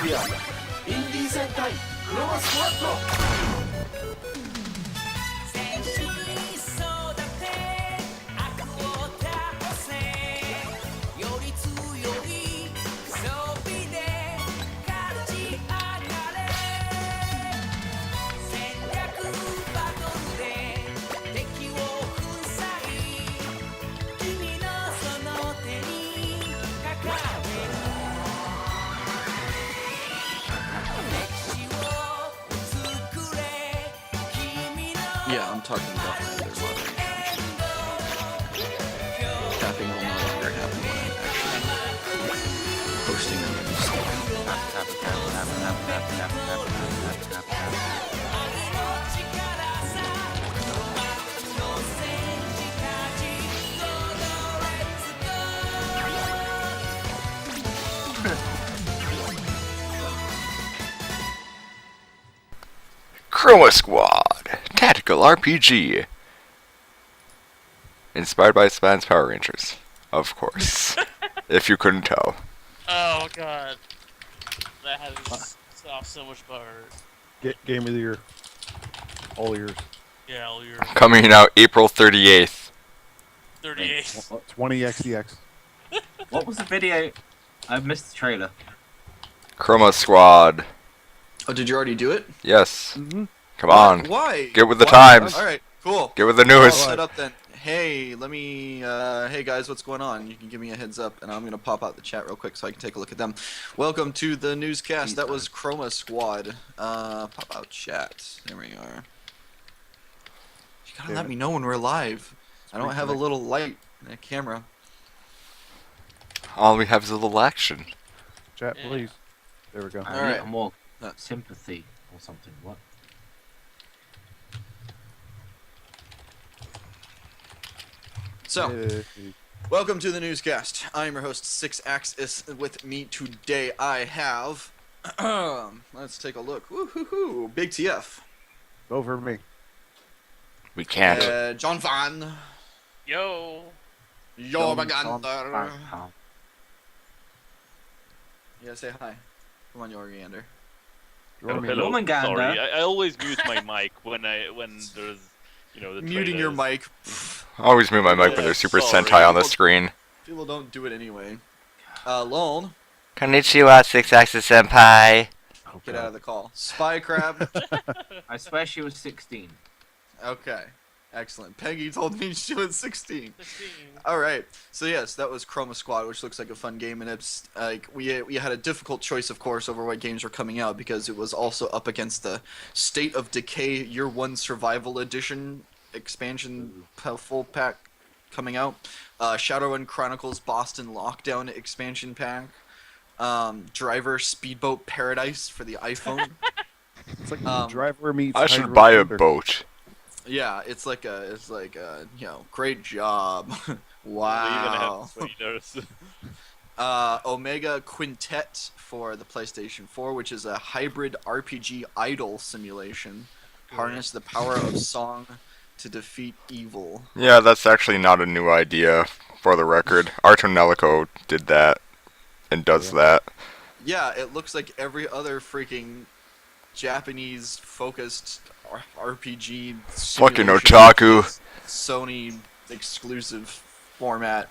ディアインディー戦隊クロマスクワット。Yeah, I'm talking about my other modding function. Tapping will no longer happen when I'm actually posting a new CHROMA Squad, tactical RPG. Inspired by Spawn's Power Rangers, of course. If you couldn't tell. Oh god. That has off so much butter. Game of the year. All ears. Yeah, all your Coming out April 38th. 38. 20 XDX. What was the video? I missed the trailer. CHROMA Squad. Oh, did you already do it? Yes. Mm-hmm. Come on. Why? Get with the Why? times. Alright, cool. Get with the I'll newest. set up then. Hey, let me, hey guys, what's going on? You can give me a heads up, and I'm gonna pop out the chat real quick so I can take a look at them. Welcome to the newscast. That was CHROMA Squad. Pop out chat. There we are. You gotta let me know when we're live. I don't have a little light and a camera. All we have is a little action. Chat, Yeah. please. There we go. I Alright. need more That's- sympathy or something. What? So, Hey. welcome to the newscast. I'm your host, Sixaxis. With me today, I have. Let's take a look. Woo-hoo-hoo. Big TF. Go for me. We can't. John Van. Yo. Jormagander. Yeah, say hi. Come on, Jorgander. Oh, me. hello. Jormungandr. Sorry, I always mute my mic when there's, you know, the Muting your trailers. mic. Always move my mic when there's Super Sorry. Sentai on the screen. People don't do it anyway. Lone, Konnichiwa, Sixaxis Senpai. get out of the call. Spy Crab. I swear she was 16. Okay. Excellent. Peggy told me she was 16. 16. Alright, so yes, that was CHROMA Squad, which looks like a fun game, and it's like we had a difficult choice, of course, over what games were coming out because it was also up against the State of Decay Year 1 Survival Edition expansion full pack coming out, Shadowrun Chronicles Boston Lockdown expansion pack, Driver Speedboat Paradise for the iPhone. It's like Um, driver meets. I should Hydro buy a Thunder. boat. Yeah, it's like you know, great job. Wow. We're gonna have spoilers. Omega Quintet for the PlayStation 4, which is a hybrid RPG idol simulation. Harness the power of song to defeat evil. Yeah, that's actually not a new idea, for the record. Artonelico did that, and does that. Yeah, it looks like every other freaking Japanese-focused RPG Fucking simulation otaku. Sony exclusive format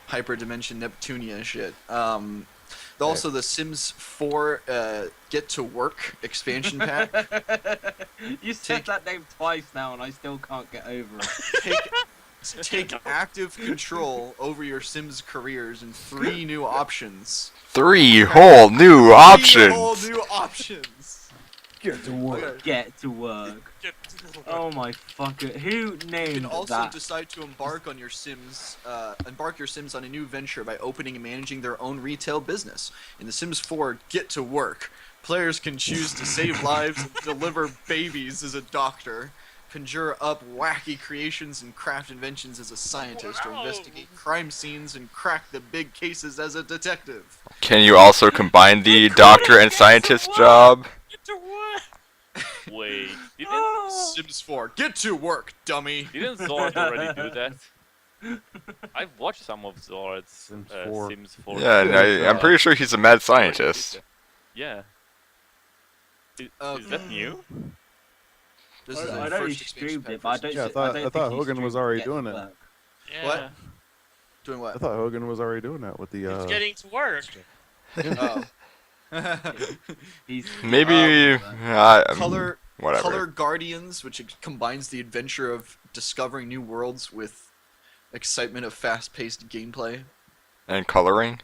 Hyperdimension Neptunia shit. Also, the Sims 4 Get to Work expansion pack. You said that name twice now, and I still can't get over it. Take active control over your Sims careers in 3 new options. 3 whole new 3 options! whole new options. Get to work. Okay. Get to work. Oh my fucker. Who You named can also that? decide to embark your Sims on a new venture by opening and managing their own retail business. In The Sims 4 Get to Work, players can choose to save lives and deliver babies as a doctor, conjure up wacky creations and craft inventions as a scientist, or Wow. investigate crime scenes and crack the big cases as a detective. Can you also combine the doctor and scientist job? Get to what? Wait, Sims 4 Get to Work, dummy! didn't Zord already do that? I've watched some of Zord's Sims 4. Sims 4. Yeah, and I'm pretty sure he's a mad scientist. Yeah. Is that new? This is I the know he first expansion streamed pack it, but I for don't. Yeah, I I thought- don't I thought think he Hogan was streamed already to get doing to it. work. Yeah. What? Doing what? I thought Hogan was already doing that with the. He's getting to work. Oh. He's Maybe Color whatever. Color Guardians, which combines the adventure of discovering new worlds with excitement of fast-paced gameplay And coloring.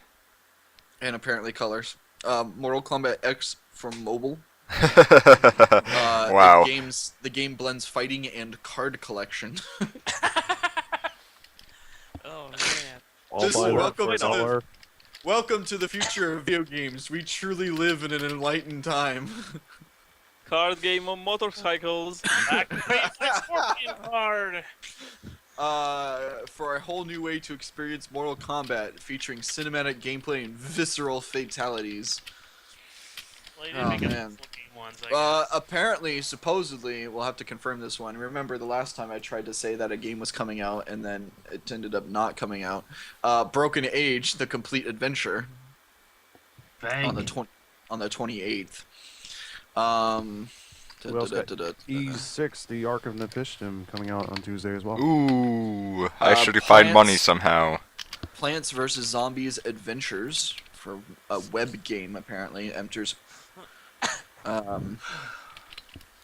and apparently colors. Mortal Kombat X for mobile. Wow. The game blends fighting and card collection. Oh man. All This is by welcome for a to the- dollar. Welcome to the future of video games. We truly live in an enlightened time. Card game on motorcycles. Activate my scorpion card. For a whole new way to experience Mortal Kombat, featuring cinematic gameplay and visceral fatalities. Well, you didn't Oh, make man. looking ones, I guess. Apparently, supposedly, we'll have to confirm this one. Remember the last time I tried to say that a game was coming out and then it ended up not coming out. Broken Age: The Complete Adventure on the 28th. We also got E6, the Ark of Nepishtim, coming out on Tuesday as well. Ooh, I should find money Plants- somehow. Plants vs. Zombies Adventures for a web game apparently enters.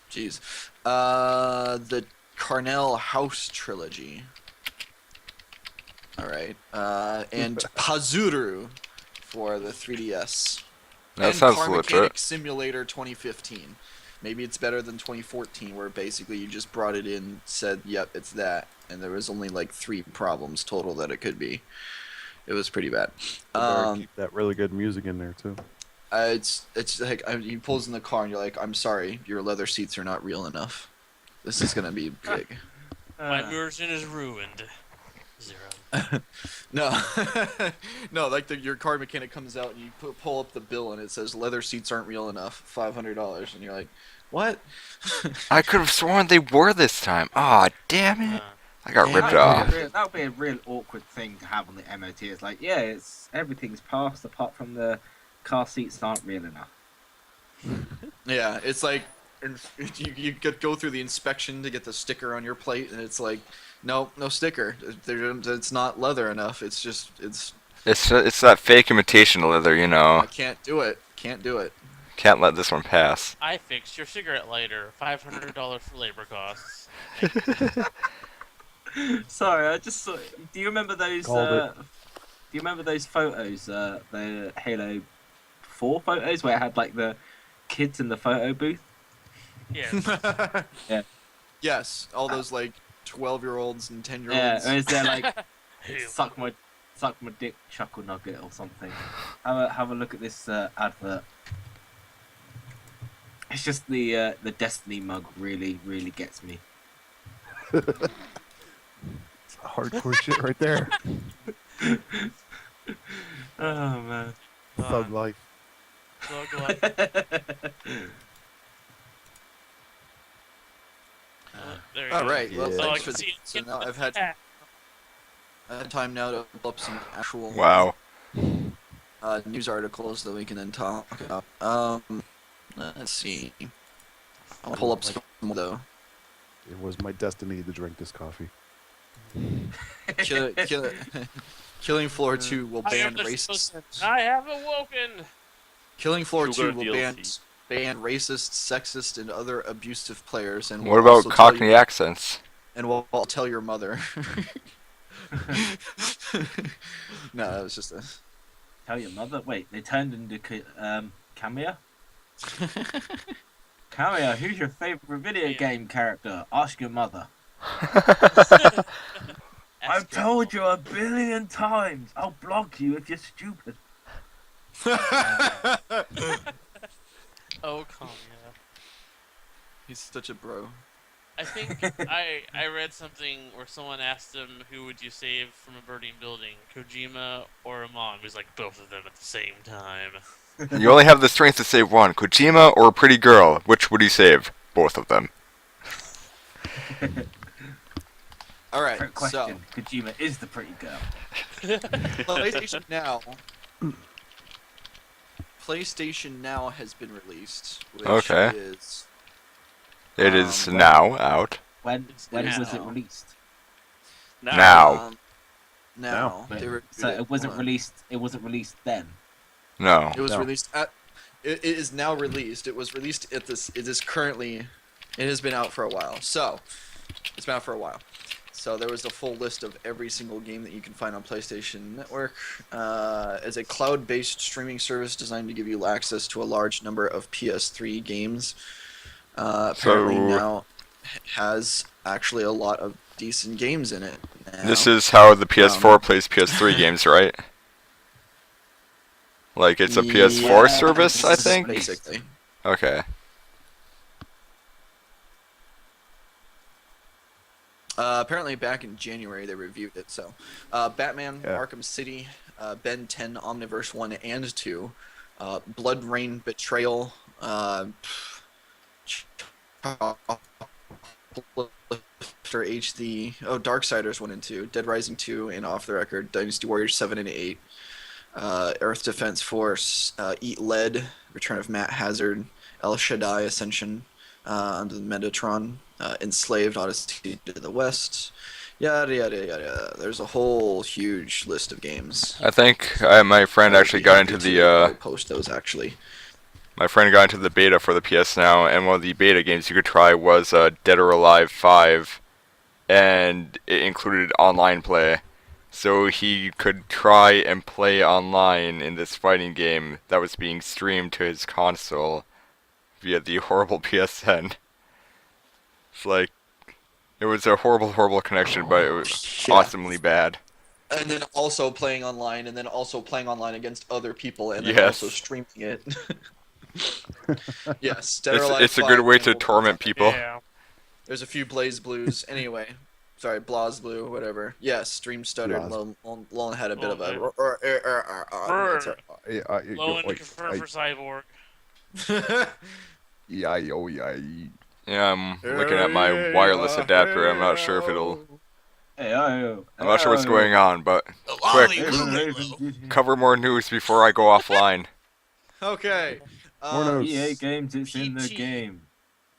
Jeez. The Carnell House trilogy. All right. And Pazuru for the 3DS. That and sounds Car legit. Mechanic Simulator 2015. Maybe it's better than 2014, where basically you just brought it in, said, "Yep, it's that," and there was only like 3 problems total that it could be. It was pretty bad. They better keep that really good music in there too. It's like he pulls in the car and you're like, "I'm sorry, your leather seats are not real enough. This is gonna be big." My immersion is ruined. 0. No, no, like your car mechanic comes out and you pull up the bill and it says leather seats aren't real enough, $500, and you're like, "What?" I could have sworn they were this time. Aw, damn it. I got ripped off. That would be a real awkward thing to have on the MOT. It's like, yeah, everything's passed apart from the car seats aren't real enough. Yeah, it's like you could go through the inspection to get the sticker on your plate, and it's like, no sticker. It's not leather enough. It's just it's. It's that fake imitation leather, you know. I can't do it. Can't do it. Can't let this one pass. I fixed your cigarette lighter. $500 for labor costs. Sorry, I just saw. Do you remember those? Called it. Do you remember those photos? The Halo 4 photos where it had like the kids in the photo booth. Yes. Yeah. Yes, all those like 12-year-olds and 10-year-olds. Yeah, or is there like Hey, suck my dick chuckle nugget or something? Have a look at this advert. It's just the Destiny mug really gets me. Hardcore shit right there. Oh man. Thug life. Thug life. There you All go. right. Well, Yeah. So I thanks can for see it. so now I've had time now to pull up some actual Wow. news articles that we can then talk about. Let's see. I'll pull up some more though. It was my destiny to drink this coffee. Killing Floor 2 will I ban have racist. I have awoken. Killing Floor 2 Sugar will DLC. ban racist, sexist, and other abusive players. And What will about also tell Cockney you- accents? And we'll tell your mother. No, that was just a. Tell your mother. Wait, they turned into Camilla. Camilla, who's your favorite video game character? Ask your mother. I've told you 1 billion times. I'll block you if you're stupid. Oh, come yeah. He's such a bro. I think I read something where someone asked him who would you save from a burning building, Kojima or Amon. He was like both of them at the same time. You only have the strength to save one. Kojima or a pretty girl? Which would you save? Both of them. All right, Trick question. Kojima is the pretty girl. PlayStation Now. PlayStation Now has been released, which Okay. is It is Um, now out. When was it now. released? Now. Now. But- They reviewed So it wasn't Hold on. released. It wasn't released then. No. It was No. released at. It is now released. It was released at this. It is currently. It has been out for a while. So, it's been out for a while. So there was a full list of every single game that you can find on PlayStation Network. As a cloud-based streaming service designed to give you access to a large number of PS3 games. Apparently So- now has actually a lot of decent games in it. Now. This is how the PS4 plays PS3 games, right? Like it's a PS4 Yeah, service, I this is think. Basically. Okay. Apparently, back in January, they reviewed it. So, Batman, Yeah. Arkham City, Ben 10, Omniverse 1 and 2, Blood Rain Betrayal, After HD, Darksiders 1 and 2, Dead Rising 2, and Off the Record, Dynasty Warriors 7 and 8, Earth Defense Force, Eat Lead, Return of Matt Hazard, El Shaddai Ascension, under the Metatron, Enslaved, Odyssey to the West, yada yada yada. There's a whole huge list of games. I think my friend actually got into the post those actually. my friend got into the beta for the PS Now, and one of the beta games you could try was Dead or Alive 5, and it included online play. So he could try and play online in this fighting game that was being streamed to his console via the horrible PSN. It's like, it was a horrible connection, but it was Yeah. awesomely bad. And then also playing online, and then also playing online against other people, and then Yes. also streaming it. Yes, Dead or Alive It's a 5 good way to and torment people. Yeah. There's a few Blaze Blues. Anyway, sorry, Blaz Blue, whatever. Yes, stream stuttered. Blaz. Lone had a bit of a. Low and confirm for Cyborg. Yeah, I'm looking at my wireless adapter. I'm not sure if it'll. I'm not sure what's going on, but quick, cover more news before I go offline. Okay. More EA news. games, it's in the PT. game.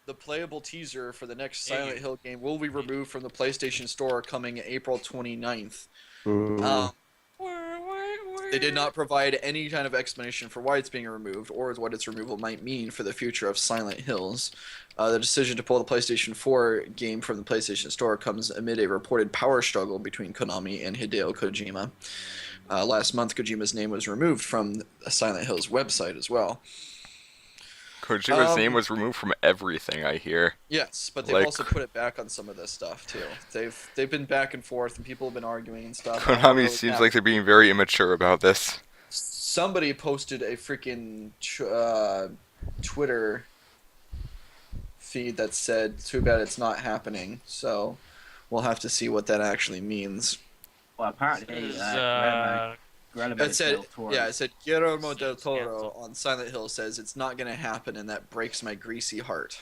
The playable teaser for the next Silent Hill game will be removed from the PlayStation Store coming April 29th. Boo. They did not provide any kind of explanation for why it's being removed or what its removal might mean for the future of Silent Hills. The decision to pull the PlayStation 4 game from the PlayStation Store comes amid a reported power struggle between Konami and Hideo Kojima. Last month, Kojima's name was removed from the Silent Hills website as well. Kojima's name was removed from everything, I hear. Yes, but they've Like- also put it back on some of this stuff too. They've been back and forth, and people have been arguing and stuff. I don't know Konami what seems happened. like they're being very immature about this. Somebody posted a freaking Twitter feed that said, "Too bad it's not happening." So we'll have to see what that actually means. Well, apparently, Is, Guillermo It said, del Toro- yeah, it said Guillermo del Toro on Silent Hill says it's not going to happen, and that breaks my greasy heart.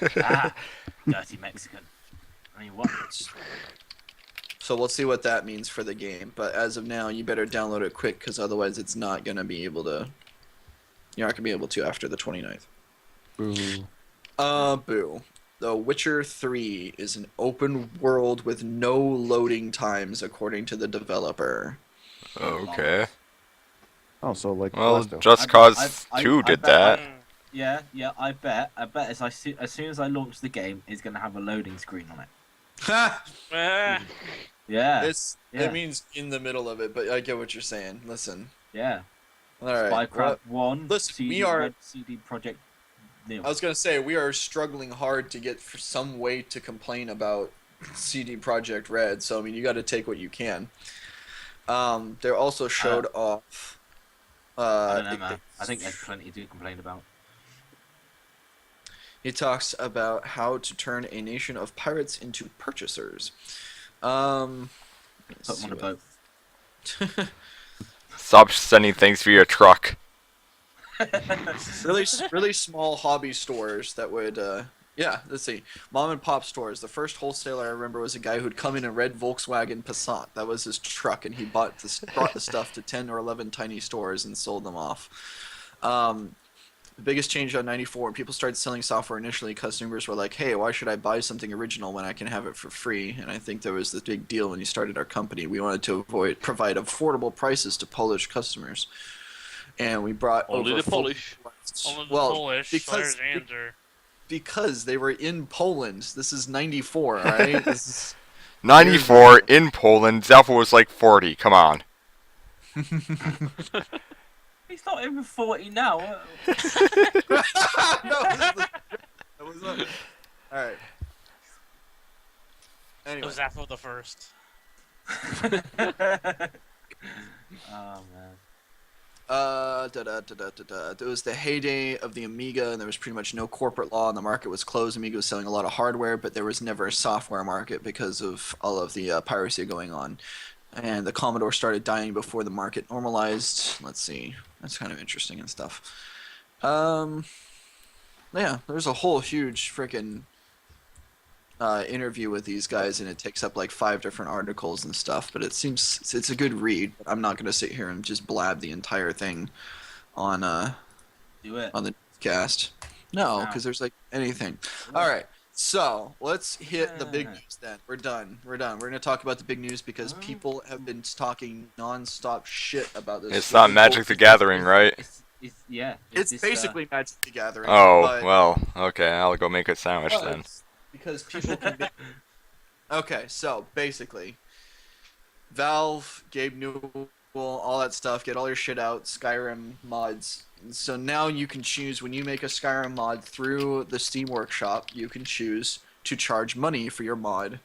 Dirty Mexican. I mean, what? So we'll see what that means for the game. But as of now, you better download it quick, because otherwise it's not going to be able to. You're not going to be able to after the 29th. Boo. Boo. The Witcher 3 is an open world with no loading times, according to the developer. Okay. Oh, so like Well, Last of Us. Just Cause 2 did that. Yeah, I bet as soon as I launch the game, it's gonna have a loading screen on it. Yeah. Yeah. It means in the middle of it, but I get what you're saying. Listen. Yeah. All right. Spycraft 1. listen, CD, we are- Red CD Project Nil. I was gonna say we are struggling hard to get for some way to complain about CD Projekt Red. So I mean, you got to take what you can. They also showed off. I don't know, man. I think there's plenty to complain about. He talks about how to turn a nation of pirates into purchasers. Let's Put them on a boat. Stop sending things via truck. really small hobby stores that would let's see, mom and pop stores. The first wholesaler I remember was a guy who'd come in a red Volkswagen Passat. That was his truck, and he brought the stuff to 10 or 11 tiny stores and sold them off. The biggest change on 94, when people started selling software initially, customers were like, hey, why should I buy something original when I can have it for free? And I think there was this big deal when you started our company. We wanted to provide affordable prices to Polish customers. And we brought Only over the Polish. Only the well, Polish. because they were in Poland. This is 94, all right? This is 94 in Poland. Zalfa was like 40. Come on. He's not even 40 now. No, that was not. All right. It Anyway, was Apple the first. Oh man. It was the heyday of the Amiga, and there was pretty much no corporate law, and the market was closed. Amiga was selling a lot of hardware, but there was never a software market because of all of the piracy going on. And the Commodore started dying before the market normalized. Let's see. That's kind of interesting and stuff. Yeah, there's a whole huge freaking interview with these guys, and it takes up like 5 different articles and stuff. But it seems it's a good read. I'm not going to sit here and just blab the entire thing on Do it. on the cast. No, because there's like anything. All right. So let's hit the big news then. We're done. We're going to talk about the big news because people have been talking non-stop shit about this. It's not Magic the Gathering, right? It's basically Magic the Gathering. Oh, but, well, okay. I'll go make a sandwich then. because people can make... Okay, so basically, Valve, Gabe Newell, all that stuff, get all your shit out, Skyrim mods. So now you can choose, when you make a Skyrim mod through the Steam Workshop, you can choose to charge money for your mod.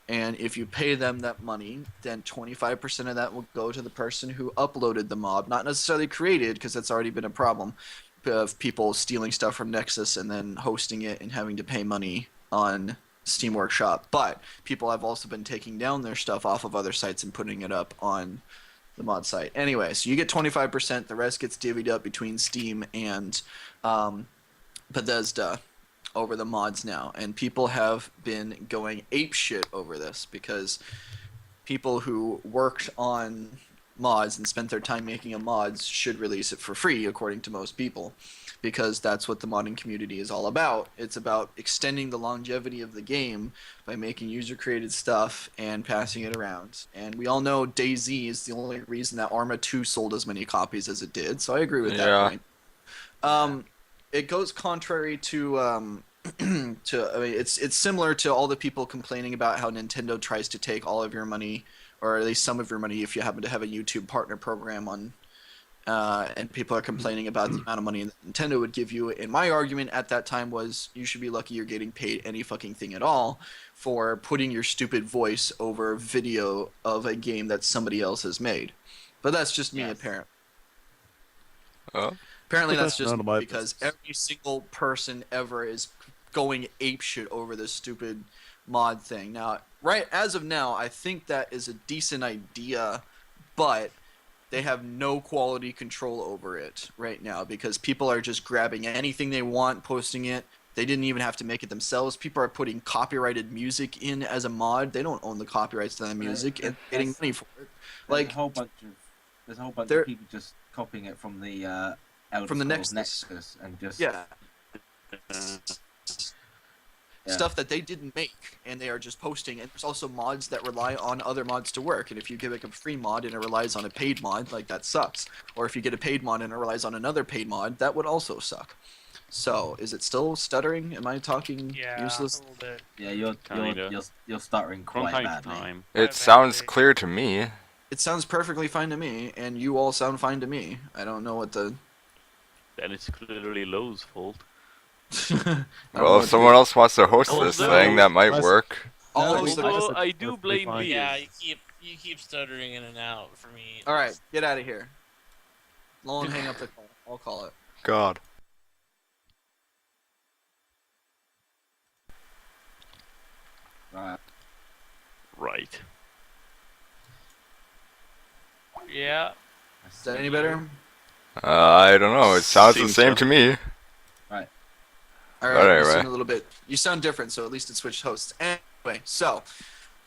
And if you pay them that money, then 25% of that will go to the person who uploaded the mod. Not necessarily created, because that's already been a problem of people stealing stuff from Nexus and then hosting it and having to pay money on Steam Workshop. But people have also been taking down their stuff off of other sites and putting it up on the mod site. Anyway, so you get 25%. The rest gets divvied up between Steam and Bethesda over the mods now. And people have been going apeshit over this because people who worked on mods and spent their time making a mods should release it for free, according to most people, because that's what the modding community is all about. It's about extending the longevity of the game by making user-created stuff and passing it around. And we all know DayZ is the only reason that Arma 2 sold as many copies as it did, so I agree with that point. It goes contrary to I mean, it's similar to all the people complaining about how Nintendo tries to take all of your money, or at least some of your money if you happen to have a YouTube partner program on. And people are complaining about the amount of money that Nintendo would give you. And my argument at that time was, you should be lucky you're getting paid any fucking thing at all for putting your stupid voice over video of a game that somebody else has made. But that's just me, apparently. Apparently that's just me, because every single person ever is going apeshit over this stupid mod thing. Now, right as of now, I think that is a decent idea, but they have no quality control over it right now because people are just grabbing anything they want, posting it. They didn't even have to make it themselves. People are putting copyrighted music in as a mod. They don't own the copyrights to that music and getting money for it. Like, there's a whole bunch of people just copying it from the Nexus and just stuff that they didn't make, and they are just posting. And there's also mods that rely on other mods to work, and if you give it a free mod and it relies on a paid mod, like, that sucks. Or if you get a paid mod and it relies on another paid mod, that would also suck. So, is it still stuttering? Am I talking useless? A little bit. Yeah, you're stuttering quite badly. It sounds clear to me. It sounds perfectly fine to me, and you all sound fine to me. I don't know what the... Then it's clearly Lowe's fault. Well, if someone else wants to host this thing, that might work. Although I do blame me. Yeah, you keep stuttering in and out for me. All right, get out of here. Nolan, hang up the call. I'll call it. God. Right. Yeah. Is that any better? I don't know. It sounds the same to me. All right, But anyway. listen a little bit. You sound different, so at least it switched hosts. Anyway, so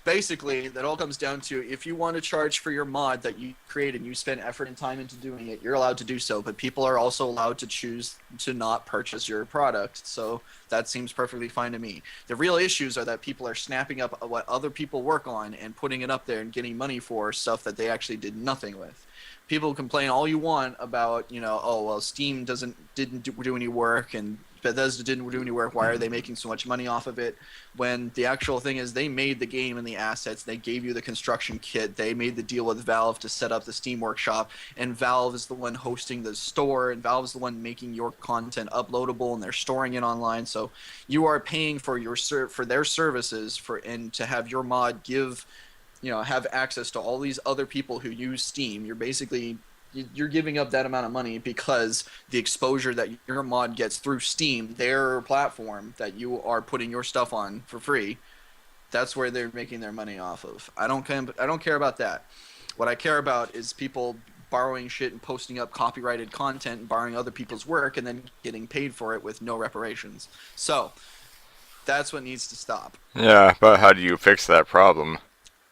basically, that all comes down to if you want to charge for your mod that you create and you spend effort and time into doing it, you're allowed to do so. But people are also allowed to choose to not purchase your product. So that seems perfectly fine to me. The real issues are that people are snapping up what other people work on and putting it up there and getting money for stuff that they actually did nothing with. People complain all you want about, oh, well, Steam didn't do any work and Bethesda didn't do any work. Why are they making so much money off of it? When the actual thing is they made the game and the assets. They gave you the construction kit. They made the deal with Valve to set up the Steam Workshop. And Valve is the one hosting the store. And Valve is the one making your content uploadable. And they're storing it online. So you are paying for for their services and to have your mod have access to all these other people who use Steam. You're giving up that amount of money because the exposure that your mod gets through Steam, their platform that you are putting your stuff on for free, that's where they're making their money off of. I don't care about that. What I care about is people borrowing shit and posting up copyrighted content and borrowing other people's work and then getting paid for it with no reparations. So that's what needs to stop. Yeah, but how do you fix that problem?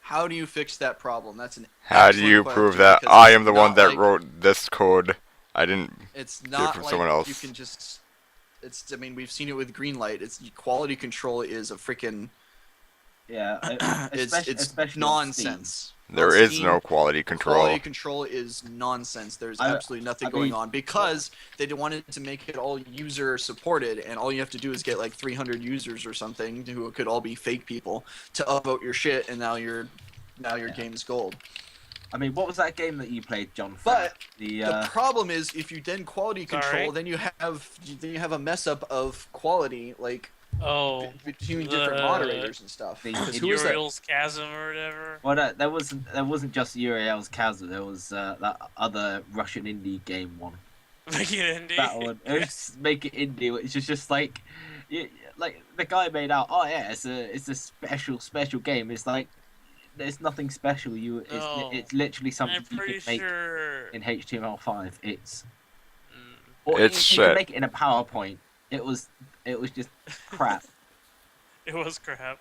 How do you fix that problem? That's an How do you prove that I am the one that wrote this code? I didn't It's get it not from like someone else. you can just. I mean, we've seen it with Greenlight. It's quality control is a freaking. Yeah, It's especially on nonsense. There On is Steam, no quality control. Quality control is nonsense. There's absolutely nothing going on because they wanted to make it all user supported, and all you have to do is get like 300 users or something who could all be fake people to upvote your shit, and now your game's gold. I mean, what was that game that you played, John? But the problem is, if you then quality control, then you have a mess up of quality, like between different moderators and stuff. The Uriel's Chasm or whatever. Well, there wasn't just Uriel's Chasm. There was that other Russian indie game one. Make it indie. That one. It was Make It Indie, which is just like the guy made out. Oh yeah, it's a special game. It's like there's nothing special. It's literally something you could make in HTML5. It's you can make it in a PowerPoint. It was just crap. It was crap.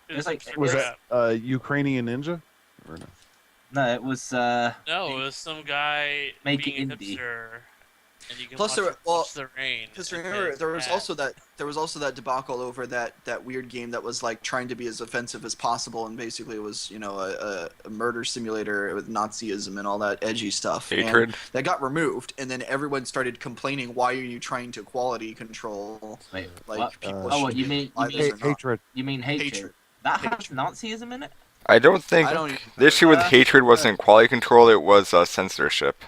Was that Ukrainian Ninja? Or no? No, it was. No, it was some guy Make being It a Indie. hipster, and you can Plus, watch the rain. Because remember, there was also that debacle over that weird game that was like trying to be as offensive as possible, and basically it was a murder simulator with Nazism and all that edgy stuff. Hatred. And that got removed, and then everyone started complaining, "Why are you trying to quality control?" Wait, like what? people. What you mean? Hatred. You mean hatred? That has Nazism in it? I don't think the issue with hatred wasn't quality control. It was censorship.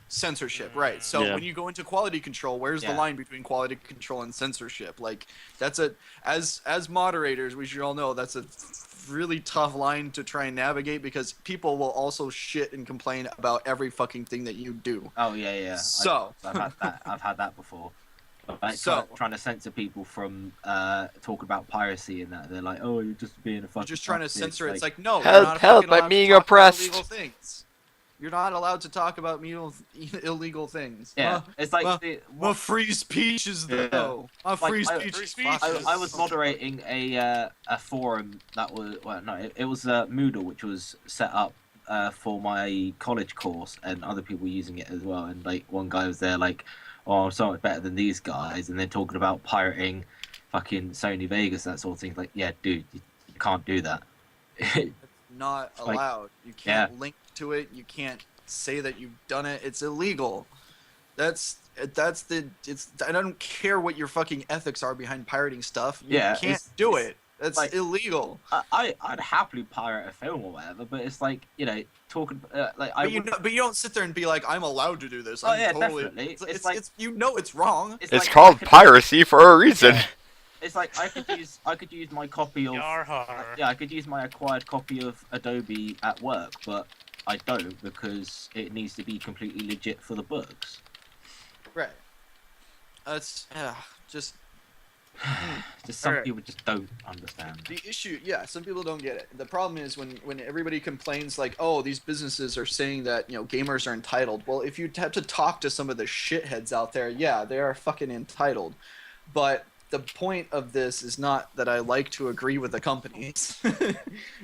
Censorship, right? So when you go into quality control, where's the line between quality control and censorship? Like that's as moderators, we should all know that's a really tough line to try and navigate because people will also shit and complain about every fucking thing that you do. Oh yeah. So I've had that before. Like trying to censor people from talking about piracy and that. They're like, oh, you're just being a fucking. You're just trying to censor it. It's like no, help! I'm being oppressed. Illegal things. You're not allowed to talk about illegal things. Yeah, it's like my free speech is though. My free speech. I was moderating a forum that was it was Moodle, which was set up for my college course, and other people using it as well. And like one guy was there like, oh, I'm so much better than these guys, and they're talking about pirating fucking Sony Vegas, that sort of thing. Like, yeah, dude, you can't do that. It's not allowed. You can't link to it. You can't say that you've done it. It's illegal. I don't care what your fucking ethics are behind pirating stuff. You can't do it. That's like, illegal. I'd happily pirate a film or whatever, but it's like, talking like but you don't sit there and be like, I'm allowed to do this. Definitely. It's like it's wrong. It's like, called piracy for a reason. Yeah. It's like I could use my copy of I could use my acquired copy of Adobe at work, but I don't because it needs to be completely legit for the books. Right. That's just some people just don't understand. The issue, some people don't get it. The problem is when everybody complains like, oh, these businesses are saying that, gamers are entitled. Well, if you have to talk to some of the shitheads out there, they are fucking entitled. But the point of this is not that I like to agree with the companies,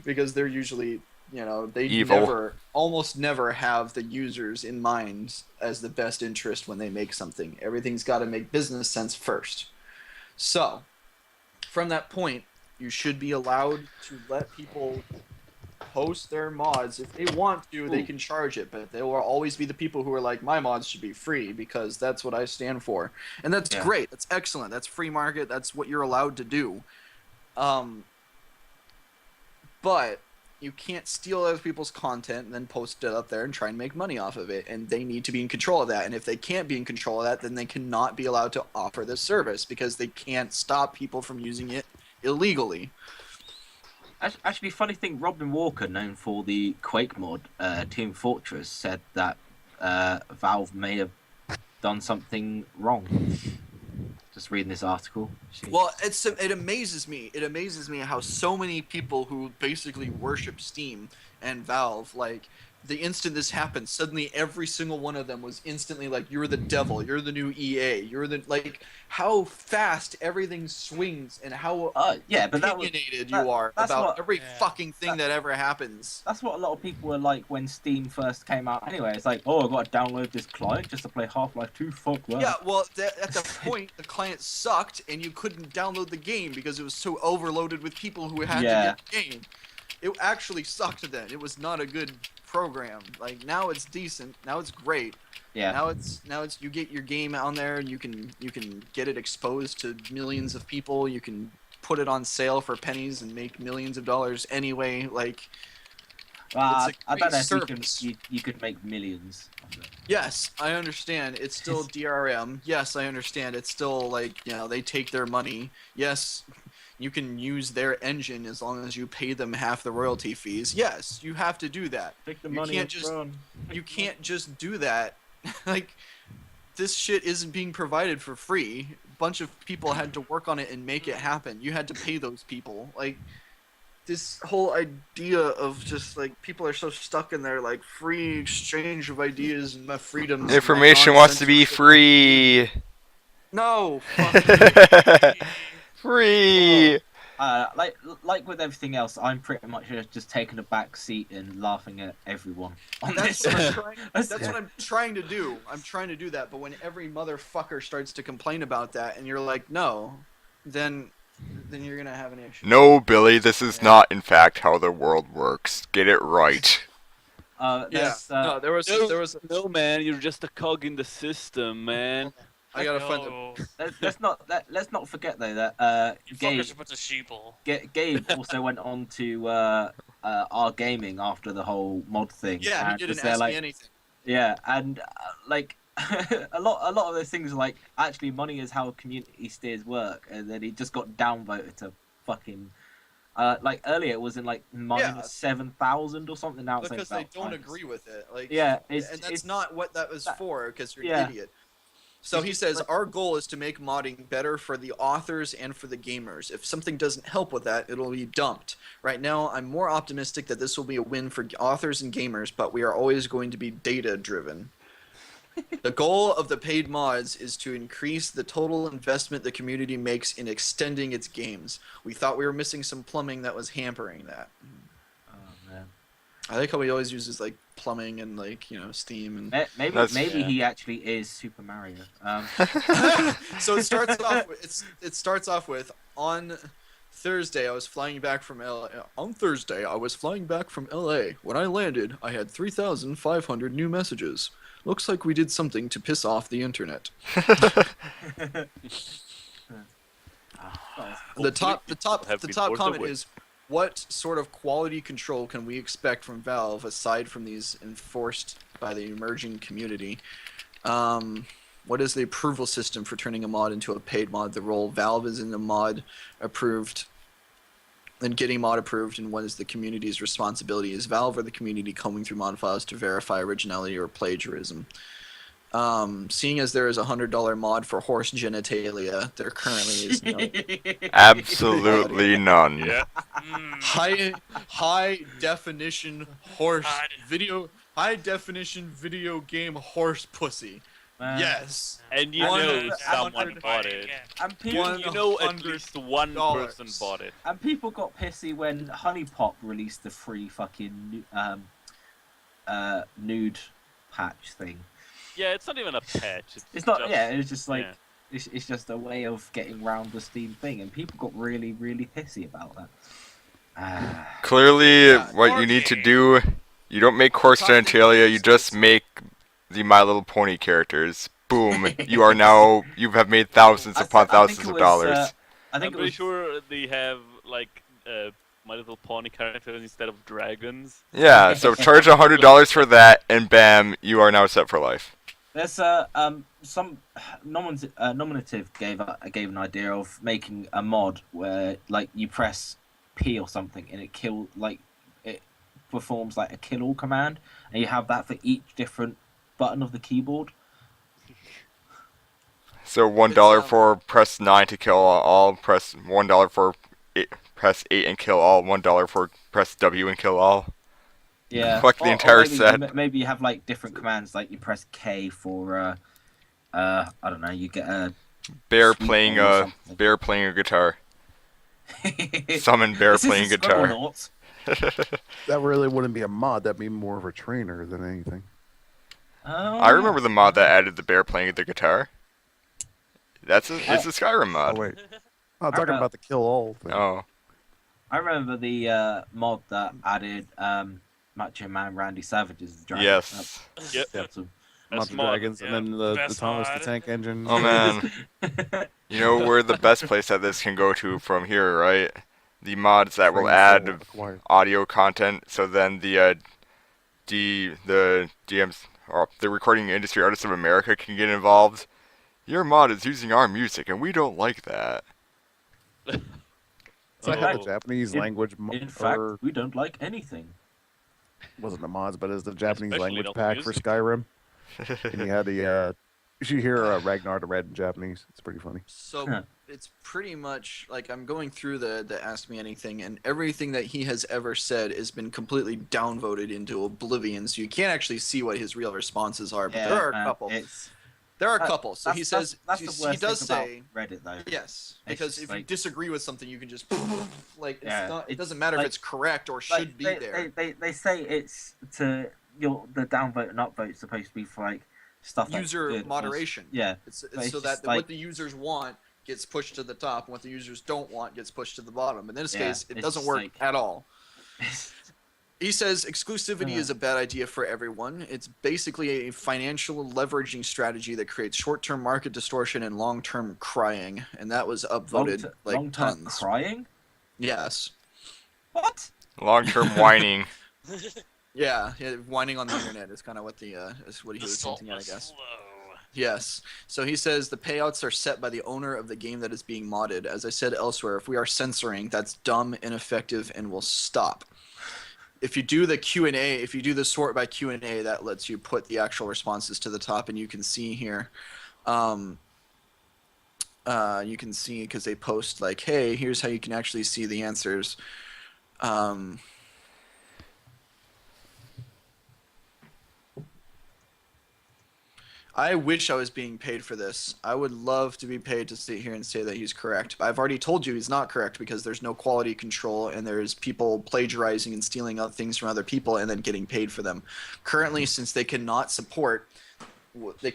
because they're usually, they Evil. almost never have the users in mind as the best interest when they make something. Everything's got to make business sense first. So, from that point, you should be allowed to let people post their mods. If they want to, they can charge it, but there will always be the people who are like, my mods should be free because that's what I stand for. And that's great. That's excellent. That's free market. That's what you're allowed to do. But you can't steal other people's content and then post it up there and try and make money off of it. And they need to be in control of that. And if they can't be in control of that, then they cannot be allowed to offer this service because they can't stop people from using it illegally. Actually, funny thing, Robin Walker, known for the Quake mod, Team Fortress, said that Valve may have done something wrong. Just reading this article. Well, it amazes me. It amazes me how so many people who basically worship Steam and Valve, like, the instant this happened, suddenly every single one of them was instantly like, you're the devil, you're the new EA, you're the, like, how fast everything swings and how opinionated you are about every fucking thing that ever happens. That's what a lot of people were like when Steam first came out anyway. It's like, oh, I've got to download this client just to play Half-Life 2, fuck that. Yeah, well, at the point, the client sucked and you couldn't download the game because it was so overloaded with people who had to get the game. It actually sucked then. It was not a good program. Like, now it's decent. Now it's great. Yeah. Now it's you get your game on there and you can get it exposed to millions of people. You can put it on sale for pennies and make millions of dollars anyway. Like, I don't know if you could make millions of it. Yes, I understand. It's still DRM. Yes, I understand. It's still like, they take their money. Yes, you can use their engine as long as you pay them half the royalty fees. Yes, you have to do that. Take the money and run. You can't just do that. Like, this shit isn't being provided for free. A bunch of people had to work on it and make it happen. You had to pay those people. Like, this whole idea of just, like, people are so stuck in their, like, free exchange of ideas and my freedoms. Information wants to be free. No. Free. Like with everything else, I'm pretty much just taking a back seat and laughing at everyone on That's this. what I'm trying to do. I'm trying to do that, but when every motherfucker starts to complain about that, and you're like, no, then you're gonna have an issue. No, Billy, this is not, in fact, how the world works. Get it right. No, there was no, man. You're just a cog in the system, man. I gotta find the. Let's not forget though that Gabe, a bunch of sheeple. Gabe also went on to our gaming after the whole mod thing. Yeah, he didn't ask me anything. Yeah, and like a lot of those things are like, actually money is how community steers work, and then he just got downvoted to fucking. Like earlier, it was in like minus 7,000 or something. Now it's because like they don't agree with it. Like, and that's not what that was for. Because you're an idiot. So he says, our goal is to make modding better for the authors and for the gamers. If something doesn't help with that, it'll be dumped. Right now, I'm more optimistic that this will be a win for authors and gamers, but we are always going to be data-driven. The goal of the paid mods is to increase the total investment the community makes in extending its games. We thought we were missing some plumbing that was hampering that. Oh, man. I like how he always uses, like, plumbing and, like, Steam and maybe he actually is Super Mario. So it starts off with on Thursday I was flying back from LA. On Thursday I was flying back from LA. When I landed, I had 3,500 new messages. Looks like we did something to piss off the internet. The top comment is, what sort of quality control can we expect from Valve aside from these enforced by the emerging community? What is the approval system for turning a mod into a paid mod? The role Valve is in the mod approved and getting mod approved, and what is the community's responsibility? Is Valve or the community combing through mod files to verify originality or plagiarism? Seeing as there is a $100 mod for horse genitalia, there currently is no. Absolutely none. Yeah. High definition video game horse pussy. Yes. And you One- know someone 100 bought it. And people, You know at $100. least one person bought it. and people got pissy when Honey Pop released the free fucking nude patch thing. Yeah, it's not even a patch. It's not. Just, Yeah, it's just like yeah. it's just a way of getting round the Steam thing, and people got really really pissy about that. Clearly, Yeah, what you need to do, you don't make coarse genitalia, you just make the My Little Pony characters. Boom! You have made thousands upon thousands of dollars. I think I'm it pretty was sure they have like My Little Pony characters instead of dragons. Yeah, so charge $100 for that, and bam, you are now set for life. There's some nominative gave an idea of making a mod where like you press P or something and it performs like a kill all command, and you have that for each different button of the keyboard. So $1 for press 9 to kill all, press $1 for press 8 and kill all, $1 for press W and kill all. Yeah, Fuck the entire maybe, set. Maybe you have like different commands, like you press K for I don't know, you get a Bear sweet playing ball or a something. bear playing a guitar. Summon bear This is playing a guitar. Scribblenauts. That really wouldn't be a mod. That'd be more of a trainer than anything. I remember the mod that added the bear playing the guitar. It's a Skyrim Oh mod. wait, I'm talking about the kill all thing. Oh, I remember the mod that added Macho Man Randy Savage's dragon. yes. Yep. That's awesome. Not the mod, dragons, yeah. and then the Best Thomas the mod. Tank Engine. Oh man. You know where the best place that this can go to from here, right? The mods that will add Acquired. audio content, so then the DMs or the Recording Industry Artists of America can get involved. Your mod is using our music, and we don't like that. So I had Oh. the Japanese In- language, In fact, or we don't like anything. wasn't the mods, but as the Japanese Especially language not pack the for music. Skyrim. And you had the you hear Ragnar the Red in Japanese. It's pretty funny. So Huh. it's pretty much like I'm going through the Ask Me Anything, and everything that he has ever said has been completely downvoted into oblivion. So you can't actually see what his real responses are. But there are a couple. There are a couple. So he says that's the worst he does thing say about Reddit though. yes, It's because just if you like- disagree with something, you can just like it's Yeah, not, it it's doesn't matter like- if it's correct or Like, should be there. They say it's to the downvote and upvote is supposed to be for like stuff that's User good or- moderation. Yeah, It's but it's so just that like- what the users want gets pushed to the top, and what the users don't want gets pushed to the bottom. In this Yeah, case, it it's doesn't just work like- at all. He says exclusivity is a bad idea for everyone. It's basically a financial leveraging strategy that creates short-term market distortion and long-term crying, and that was upvoted like long-term tons. crying. Yes. What? Long-term whining. Yeah, whining on the internet is kind of what is what he The was salt hinting at, I was guess. slow. Yes. So he says the payouts are set by the owner of the game that is being modded. As I said elsewhere, if we are censoring, that's dumb, ineffective, and will stop. If you do the Q&A, if you do the sort by Q&A, that lets you put the actual responses to the top, and you can see here. You can see because they post like, hey, here's how you can actually see the answers. I wish I was being paid for this. I would love to be paid to sit here and say that he's correct. But I've already told you he's not correct because there's no quality control and there's people plagiarizing and stealing out things from other people and then getting paid for them. Currently, since they cannot support, and they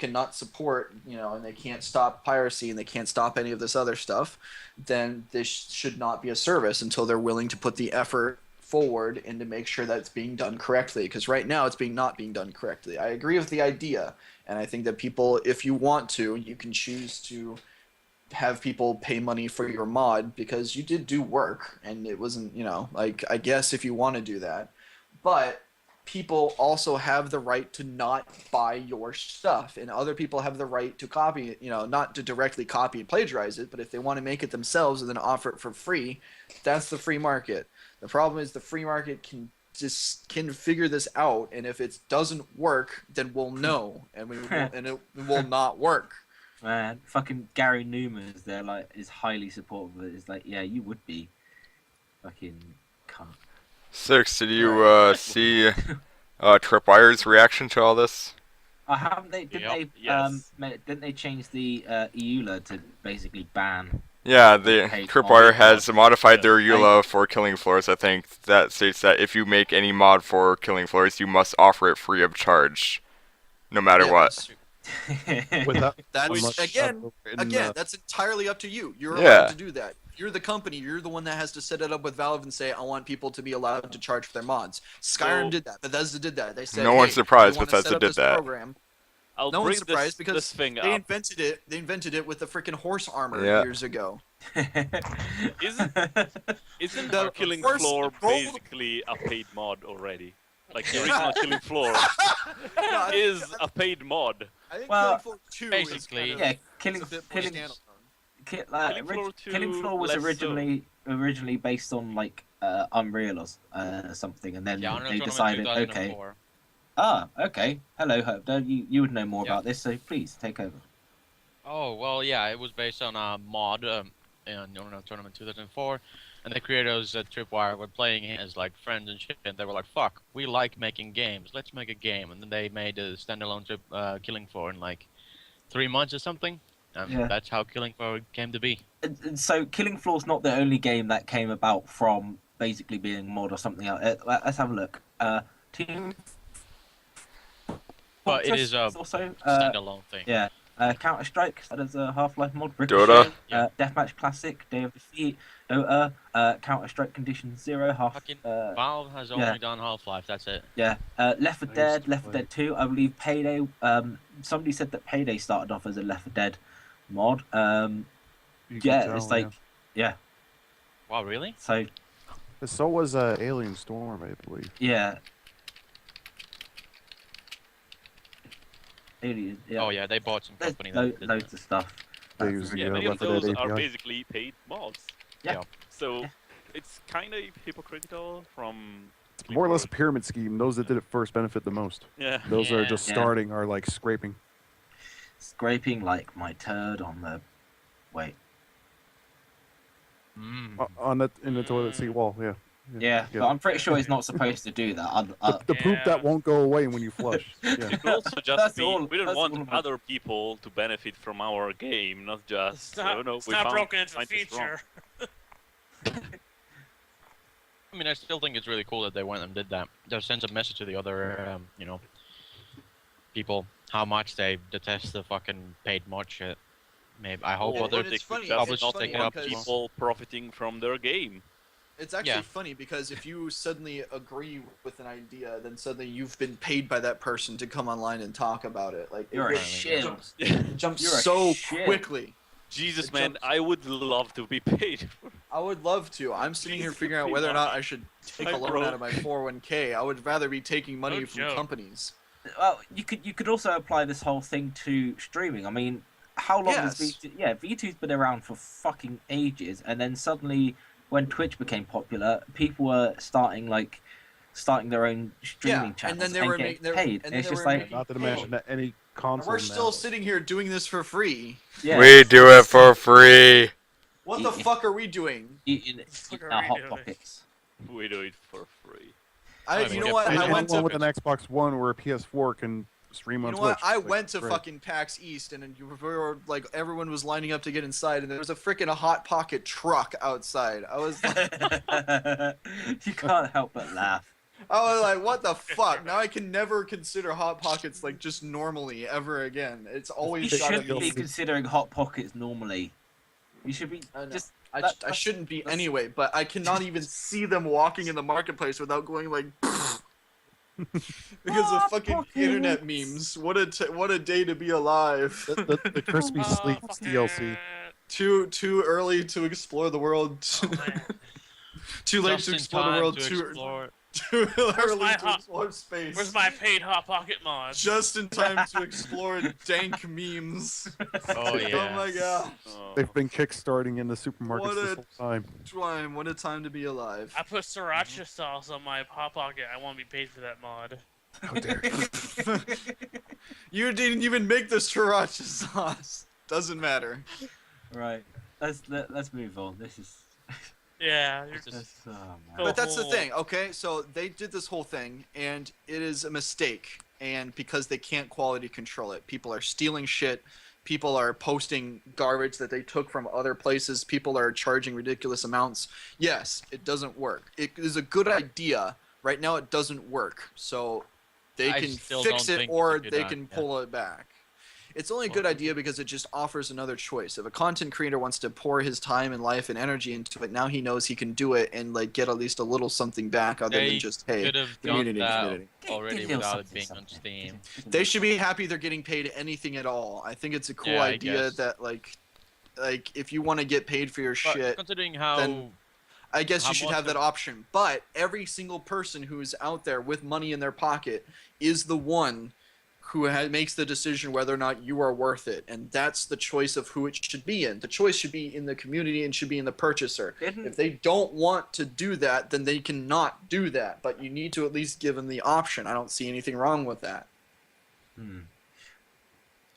can't stop piracy and they can't stop any of this other stuff, then this should not be a service until they're willing to put the effort forward and to make sure that it's being done correctly. Because right now it's not being done correctly. I agree with the idea. And I think that people, if you want to, you can choose to have people pay money for your mod because you did do work and it wasn't, like, I guess if you want to do that. But people also have the right to not buy your stuff, and other people have the right to copy it, not to directly copy and plagiarize it, but if they want to make it themselves and then offer it for free, that's the free market. The problem is the free market can figure this out, and if it doesn't work, then we'll know, and it will not work. Man, fucking Gary Newman is highly supportive of it. It's like, yeah, you would be fucking cunt. Six, did you see Tripwire's reaction to all this? haven't they? Didn't Yep. they? Yes. Didn't they change the EULA to basically ban? Yeah, the Paid Tripwire mod. has modified their EULA for killing floors. I think that states that if you make any mod for killing floors, you must offer it free of charge, no matter what. Yes. Without That's unless again, written, that's entirely up to you. You're Yeah. allowed to do that. You're the company. You're the one that has to set it up with Valve and say, I want people to be allowed to charge for their mods. Skyrim So- did that. Bethesda did that. They said, No one's hey, surprised we wanna Bethesda set up did this that. Program. I'll No bring one's surprised because this thing they up. invented it. They invented it with the freaking horse armor Yeah. years ago. Isn't The Killing first Floor goal- basically a paid mod already? Like the original Killing Floor No, is a paid mod. I think Well, Killing Floor 2 basically, is kind of, yeah, it's a bit more standalone. Killing Floor 2 Killing Floor was less so. originally based on like Unreal or something, and then Yeah, Unreal they Tournament decided, okay, 2004. okay, hello, Herb, you would know more Yeah. about this, so please take over. Oh, well, yeah, it was based on a mod in Unreal Tournament 2004, and the creators at Tripwire were playing it as like friends and shit, and they were like, fuck, we like making games, let's make a game, and then they made a standalone Killing Floor in like 3 months or something, and Yeah. that's how Killing Floor came to be. And so Killing Floor's not the only game that came about from basically being a mod or something else. Let's have a look. Team But it Fortress is a also standalone thing. yeah. Counter Strike that is a Half-Life mod. Dota. Yeah. Deathmatch Classic, Day of Defeat, Dota, Counter Strike Condition Zero, Fucking Valve has only yeah. done Half-Life, that's it. yeah, Left 4 I used Dead, to Left 4 play. Dead 2. I believe Payday. Somebody said that Payday started off as a Left 4 Dead mod. you can Yeah, tell, it's like yeah. Wow, really? So So was Alien Storm, I believe. yeah. Aliens, yeah. Oh yeah, they bought some There's company that did loads that. of stuff. They That's use for the, Yeah, sure. many of Left 4 those Dead are API. basically paid mods. Yeah. So Yeah. it's kind of hypocritical from More or less a pyramid scheme. Those that did it first benefit the most. Yeah. Those that are Yeah. just Yeah. starting are like scraping. Scraping like my turd on the wait. On that in the toilet seat wall. Yeah. Yeah, but I'm pretty sure he's not supposed to do that. The poop Yeah. that won't go away when you flush. Yeah. It could also just That's be all- we don't that's all want of my- other people to benefit from our game, not just It's not, oh no, it's we not found broken into the scientists wrong. feature. I mean, I still think it's really cool that they went and did that. That sends a message to the other, people how much they detest the fucking paid mod shit. Maybe I hope Well, other and it's funny- publishers it's take funny it up. because- People profiting from their game. It's actually Yeah. funny because if you suddenly agree with an idea, then suddenly you've been paid by that person to come online and talk about it. Like You're it a just shit. jumps You're a so shit. quickly. Jesus, It man, jumps- I would love to be paid. I would love to. I'm sitting here Please figuring out give me whether or not money. I should take I'm a loan out of my 401k. I would rather be taking money No from joke. companies. Well, you could also apply this whole thing to streaming. I mean, how long has Yes. V2? Yeah, V2's been around for fucking ages, and then suddenly, when Twitch became popular, people were starting their own streaming Yeah, channels and then they were getting they- paid. and then It's they just were like making- Not to mention that any console. We're still now- sitting here doing this for free. yeah, We do it for free. What the Yeah. fuck are we doing? eating fuck are we hot doing? pockets. We do it for free. I mean, You know get what? paid. I went Anyone to with an Xbox One or a PS4 can stream You on know Twitch. what? I Like, went to great. fucking PAX East, and we were like, everyone was lining up to get inside, and there was a freaking Hot Pocket truck outside. I was like, You can't help but laugh. what the fuck? Now I can never consider Hot Pockets like just normally ever again. It's You always gotta shouldn't be be. considering hot pockets normally. You should be I know. just. I that's- shouldn't be that's- anyway, but I cannot even see them walking in the marketplace without going like. Because of Hot fucking Pockets. internet memes. What a day to be alive. The crispy Oh, sleeps DLC. Too early to explore the world. Oh, man. Too late Just to in explore the time world. to Too explore. early my to hot- explore space. Where's my paid Hot Pocket mod? Just in time to explore dank memes. Oh yeah. Oh my god. Oh. They've been kickstarting in the supermarkets What this a- whole time. What a time to be alive. I put sriracha sauce on my Hot Pocket. I want to be paid for that mod. How dare you. You didn't even make the sriracha sauce. Doesn't matter. Right. Let's move on. This is. Yeah, you're just. That's, oh, man. Go But that's the whole- thing, okay? So they did this whole thing, and it is a mistake. and because they can't quality control it. People are stealing shit. People are posting garbage that they took from other places. People are charging ridiculous amounts. Yes, it doesn't work. It is a good idea. Right now it doesn't work. So they I can still fix don't it think it's or a good they idea. can pull it back. It's only a good idea because it just offers another choice. If a content creator wants to pour his time and life and energy into it, now he knows he can do it and like get at least a little something back other than They just, hey, could have done community, that community. already Give without it something, being on something. Steam. They should be happy they're getting paid anything at all. I think it's a cool Yeah, I idea guess. that like if you want to get paid for your But shit, considering how then I guess how you should much have that of- option. But every single person who is out there with money in their pocket is the one who makes the decision whether or not you are worth it, and that's the choice of who it should be in. The choice should be in the community and should be in the purchaser. If they don't want to do that, then they cannot do that, but you need to at least give them the option. I don't see anything wrong with that.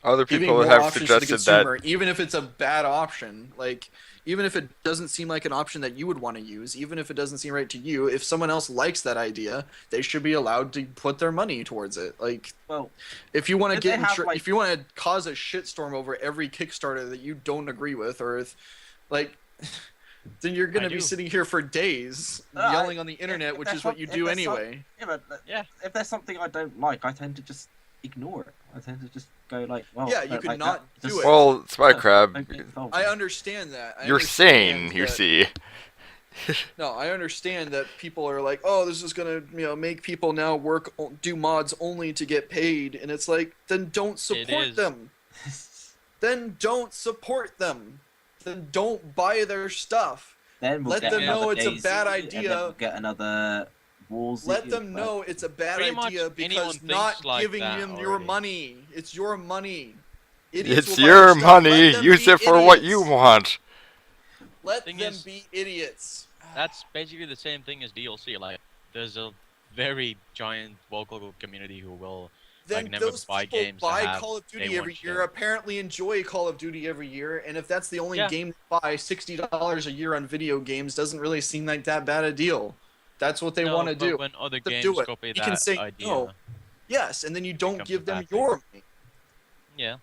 Other Giving people more have options to the suggested that consumer, even if it's a bad option, like even if it doesn't seem like an option that you would want to use, even if it doesn't seem right to you, if someone else likes that idea, they should be allowed to put their money towards it. Like, Well, if you want to did they get, have, like- if you want to cause a shitstorm over every Kickstarter that you don't agree with, or if, like, then you're gonna be do. sitting here for days yelling on the internet, if which there's is what some- you if do there's some- anyway. Yeah, but Yeah. if there's something I don't like, I tend to just ignore it. I tend to just go like, well, Yeah, I you don't could like not that. do Just it. well, Spy Crab, don't get involved. I understand that. I you're understand sane, you that- see. No, I understand that people are like, oh, this is gonna, make people now do mods only to get paid, and it's like, then don't support is. them. Then don't support them. Then don't buy their stuff. Then we'll Let get them know another it's a bad Daisy, and then idea. we'll get another Wolsey. Let them know it's a bad Pretty much idea anyone because thinks not like giving that them your already. money. It's your money. Idiots It's will buy your stuff. money, Let them use be it for what you idiots. want. Let Thing them is- be idiots. That's basically the same thing as DLC. Like, there's a very giant vocal community who will Then never those buy people games to buy have Call of day Duty one every shit. year, apparently enjoy Call of Duty every year, and if that's the only Yeah. game they buy, $60 a year on video games doesn't really seem like that bad a deal. That's what they No, want to but do. when other To games do it. copy You that can say idea, no. Yes, and then you don't becomes give a them bad thing. your money. yeah.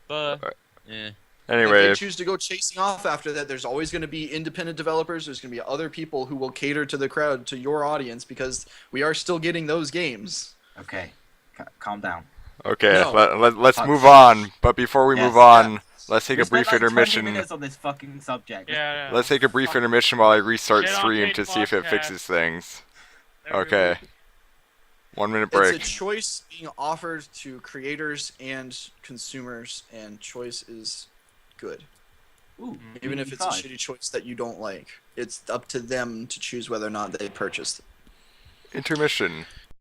But yeah, Anyway, If they choose to go chasing off after that, there's always going to be independent developers. There's going to be other people who will cater to the crowd, to your audience, because we are still getting those games. Okay, calm down. okay, No. let's Fuck. move on. But before we Yes, move on, yeah. let's take We a spent brief like 20 intermission. minutes on this fucking subject. Yeah. Let's take a brief intermission while I restart Get on stream paid to see if it podcast. fixes things. Every Okay. week. 1 minute break. It's a choice being offered to creators and consumers, and choice is good. Ooh, Even if it's a 85. shitty choice that you don't like. It's up to them to choose whether or not they purchase it. Intermission.